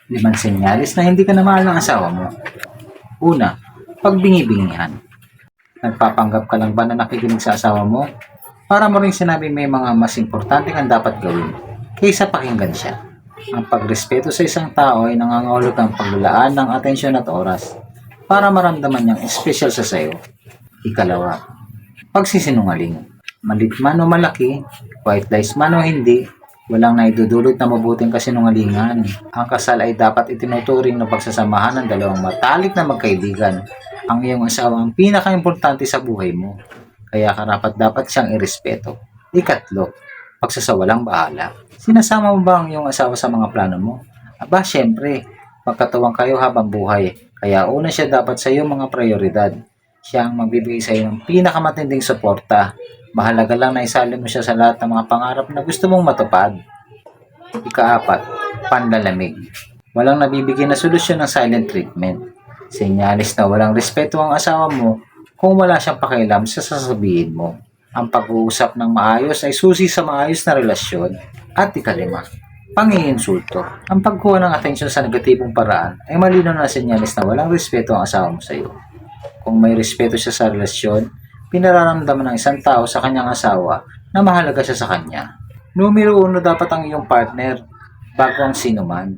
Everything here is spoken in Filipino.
5 senyales na hindi ka na mahal ng asawa mo. Una, pagbingi-bingihan. Nagpapanggap ka lang ba na nakikinig sa asawa mo? Para mo rin sinabi may mga mas importante kang dapat gawin kaysa pakinggan siya. Ang pagrespeto sa isang tao ay nangangahulugan ng paglalaan ng atensyon at oras para maramdaman niyang espesyal sa sayo. Ikalawa, pagsisinungaling. Malit man o malaki, white lies man o hindi, walang naidudulot na mabuting kasinungalingan. Ang kasal ay dapat itinuturing na pagsasamahan ng dalawang matalik na magkaibigan. Ang iyong asawa ang pinaka-importante sa buhay mo, kaya karapat-dapat siyang irespeto. Ikatlo, pagsasawalang bahala. Sinasama mo ba ang iyong asawa sa mga plano mo? Aba, syempre, magkatawang kayo habang buhay, kaya una siya dapat sa iyong mga prioridad. Siya ang magbibigay sa iyo ng pinakamatinding suporta. Mahalaga lang na isali mo siya sa lahat ng mga pangarap na gusto mong matupad. Ikaapat, panlalamig. Walang nabibigyan na solusyon ng silent treatment. Senyalis na walang respeto ang asawa mo kung wala siyang pakialam sa sasabihin mo. Ang pag-uusap ng maayos ay susi sa maayos na relasyon. At ikalima, pangiinsulto. Ang pagkuha ng atensyon sa negatibong paraan ay malinaw na senyalis na walang respeto ang asawa mo sa iyo. Kung may respeto siya sa relasyon, pinararamdaman ng isang tao sa kanyang asawa na mahalaga siya sa kanya. Numero 1 dapat ang iyong partner bago ang sino man.